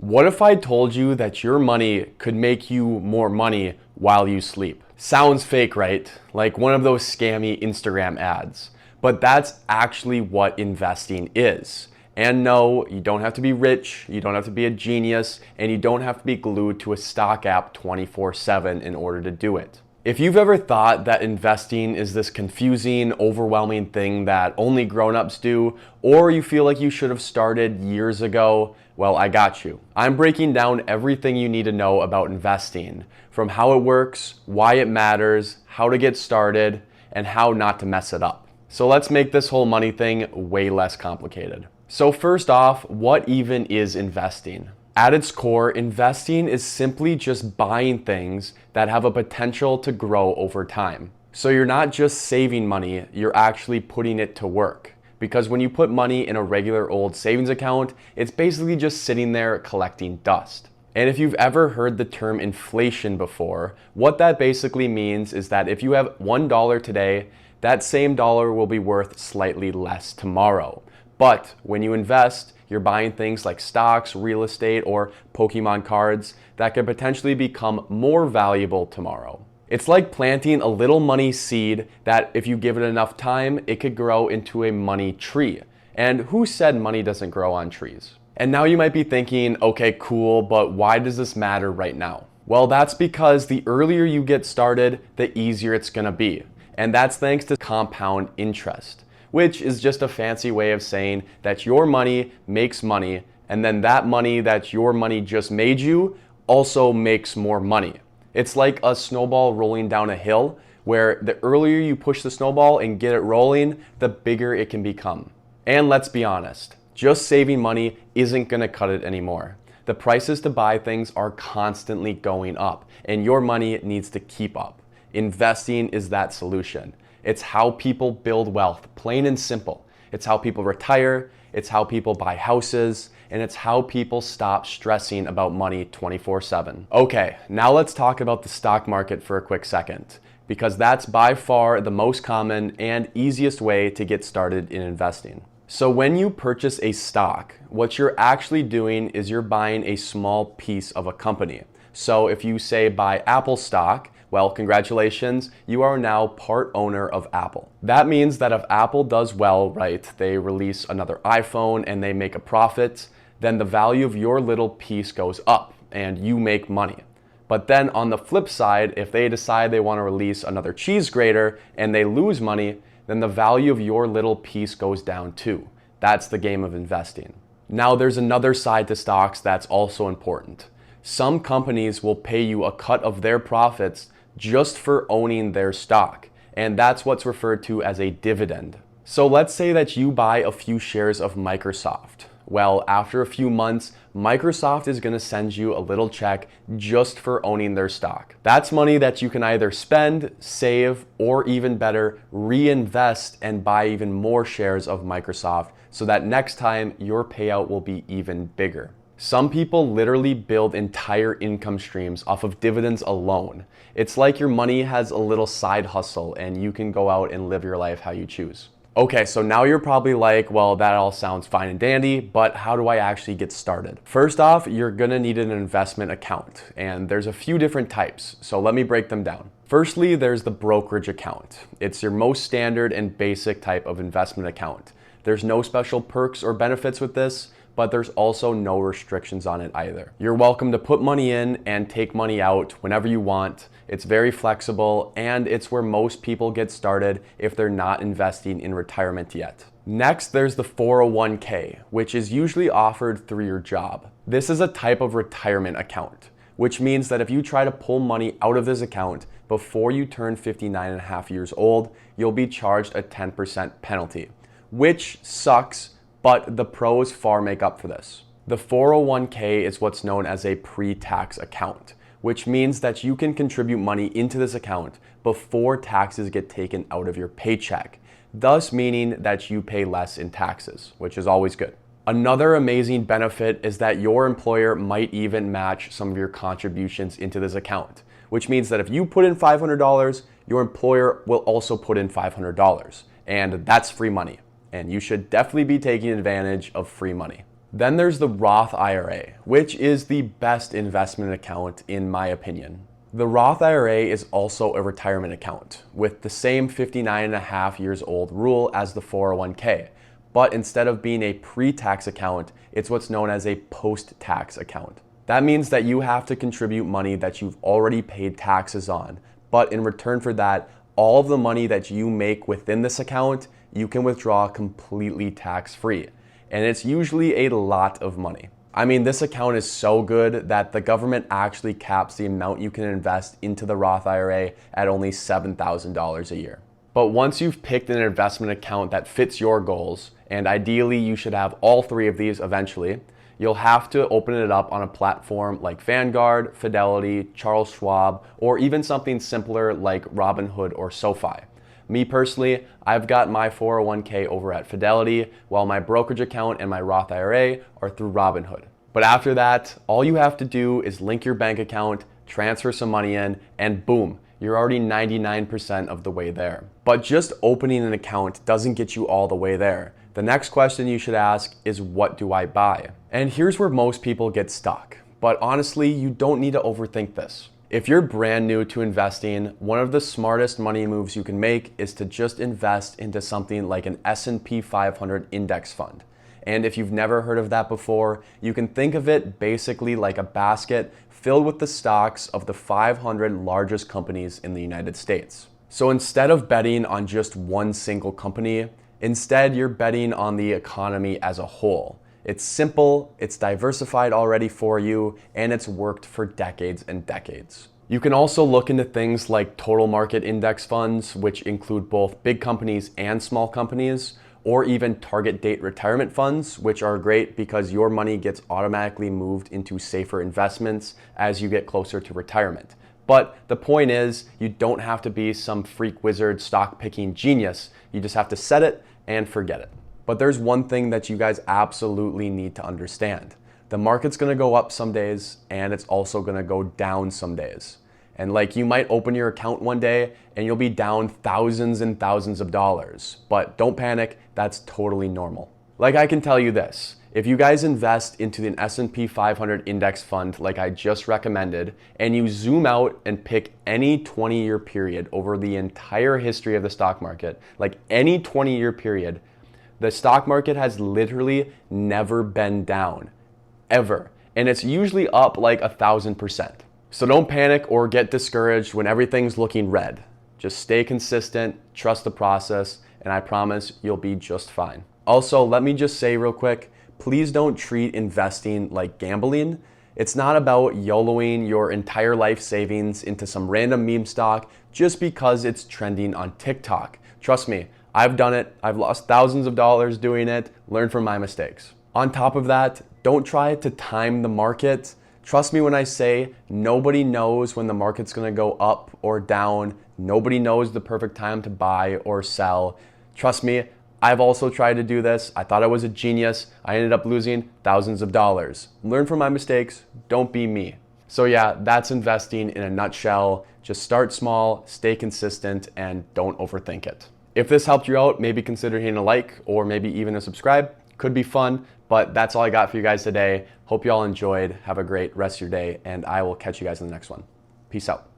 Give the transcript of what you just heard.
What if I told you that your money could make you more money while you sleep? Sounds fake, right? Like one of those scammy Instagram ads. But that's actually what investing is. And no, you don't have to be rich, you don't have to be a genius, and you don't have to be glued to a stock app 24/7 in order to do it. If you've ever thought that investing is this confusing, overwhelming thing that only grown-ups do, or you feel like you should have started years ago, well, I got you. I'm breaking down everything you need to know about investing, from how it works, why it matters, how to get started, and how not to mess it up. So let's make this whole money thing way less complicated. So first off, what even is investing? At its core, investing is simply just buying things that have a potential to grow over time. So you're not just saving money, you're actually putting it to work. Because when you put money in a regular old savings account, it's basically just sitting there collecting dust. And if you've ever heard the term inflation before, what that basically means is that if you have $1 today, that same dollar will be worth slightly less tomorrow. But when you invest, you're buying things like stocks, real estate, or Pokemon cards that could potentially become more valuable tomorrow. It's like planting a little money seed that if you give it enough time, it could grow into a money tree. And who said money doesn't grow on trees? And now you might be thinking, okay, cool, but why does this matter right now? Well, that's because the earlier you get started, the easier it's gonna be. And that's thanks to compound interest, which is just a fancy way of saying that your money makes money, and then that money that your money just made you also makes more money. It's like a snowball rolling down a hill, where the earlier you push the snowball and get it rolling, the bigger it can become. And let's be honest, just saving money isn't gonna cut it anymore. The prices to buy things are constantly going up, and your money needs to keep up. Investing is that solution. It's how people build wealth, plain and simple. It's how people retire, it's how people buy houses, and it's how people stop stressing about money 24/7. Okay, now let's talk about the stock market for a quick second, because that's by far the most common and easiest way to get started in investing. So when you purchase a stock, what you're actually doing is you're buying a small piece of a company. So if you say buy Apple stock, well, congratulations, you are now part owner of Apple. That means that if Apple does well, right, they release another iPhone and they make a profit, then the value of your little piece goes up and you make money. But then on the flip side, if they decide they want to release another cheese grater and they lose money, then the value of your little piece goes down too. That's the game of investing. Now there's another side to stocks that's also important. Some companies will pay you a cut of their profits just for owning their stock, and that's what's referred to as a dividend. So let's say that you buy a few shares of Microsoft. Well, after a few months, Microsoft is going to send you a little check just for owning their stock. That's money that you can either spend, save, or even better, reinvest and buy even more shares of Microsoft so that next time your payout will be even bigger. Some people literally build entire income streams off of dividends alone. It's like your money has a little side hustle and you can go out and live your life how you choose. Okay, so now you're probably like, well, that all sounds fine and dandy, but how do I actually get started? First off, you're gonna need an investment account, and there's a few different types, so let me break them down. Firstly, there's the brokerage account. It's your most standard and basic type of investment account. There's no special perks or benefits with this, but there's also no restrictions on it either. You're welcome to put money in and take money out whenever you want. It's very flexible, and it's where most people get started if they're not investing in retirement yet. Next, there's the 401k, which is usually offered through your job. This is a type of retirement account, which means that if you try to pull money out of this account before you turn 59 and a half years old, you'll be charged a 10% penalty, which sucks, but the pros far make up for this. The 401k is what's known as a pre-tax account, which means that you can contribute money into this account before taxes get taken out of your paycheck, thus meaning that you pay less in taxes, which is always good. Another amazing benefit is that your employer might even match some of your contributions into this account, which means that if you put in $500, your employer will also put in $500, and that's free money. And you should definitely be taking advantage of free money. Then there's the Roth IRA, which is the best investment account in my opinion. The Roth IRA is also a retirement account with the same 59.5 years old rule as the 401k, but instead of being a pre-tax account, it's what's known as a post-tax account. That means that you have to contribute money that you've already paid taxes on, but in return for that, all of the money that you make within this account, you can withdraw completely tax-free. And it's usually a lot of money. I mean, this account is so good that the government actually caps the amount you can invest into the Roth IRA at only $7,000 a year. But once you've picked an investment account that fits your goals, and ideally you should have all three of these eventually, you'll have to open it up on a platform like Vanguard, Fidelity, Charles Schwab, or even something simpler like Robinhood or SoFi. Me personally, I've got my 401k over at Fidelity, while my brokerage account and my Roth IRA are through Robinhood. But after that, all you have to do is link your bank account, transfer some money in, and boom, you're already 99% of the way there. But just opening an account doesn't get you all the way there. The next question you should ask is, what do I buy? And here's where most people get stuck. But honestly, you don't need to overthink this. If you're brand new to investing, one of the smartest money moves you can make is to just invest into something like an S&P 500 index fund. And if you've never heard of that before, you can think of it basically like a basket filled with the stocks of the 500 largest companies in the United States. So instead of betting on just one single company, instead you're betting on the economy as a whole. It's simple, it's diversified already for you, and it's worked for decades and decades. You can also look into things like total market index funds, which include both big companies and small companies, or even target date retirement funds, which are great because your money gets automatically moved into safer investments as you get closer to retirement. But the point is, you don't have to be some freak wizard stock picking genius. You just have to set it and forget it. But there's one thing that you guys absolutely need to understand. The market's gonna go up some days, and it's also gonna go down some days. And like, you might open your account one day and you'll be down thousands and thousands of dollars. But don't panic, that's totally normal. Like, I can tell you this, if you guys invest into an S&P 500 index fund like I just recommended, and you zoom out and pick any 20-year period over the entire history of the stock market, like any 20-year period, the stock market has literally never been down, ever. And it's usually up like 1,000%. So don't panic or get discouraged when everything's looking red. Just stay consistent, trust the process, and I promise you'll be just fine. Also, let me just say real quick, please don't treat investing like gambling. It's not about YOLOing your entire life savings into some random meme stock just because it's trending on TikTok. Trust me, I've done it. I've lost thousands of dollars doing it. Learn from my mistakes. On top of that, don't try to time the market. Trust me when I say nobody knows when the market's gonna go up or down. Nobody knows the perfect time to buy or sell. Trust me, I've also tried to do this. I thought I was a genius. I ended up losing thousands of dollars. Learn from my mistakes. Don't be me. So yeah, that's investing in a nutshell. Just start small, stay consistent, and don't overthink it. If this helped you out, maybe consider hitting a like or maybe even a subscribe. Could be fun, but that's all I got for you guys today. Hope you all enjoyed. Have a great rest of your day, and I will catch you guys in the next one. Peace out.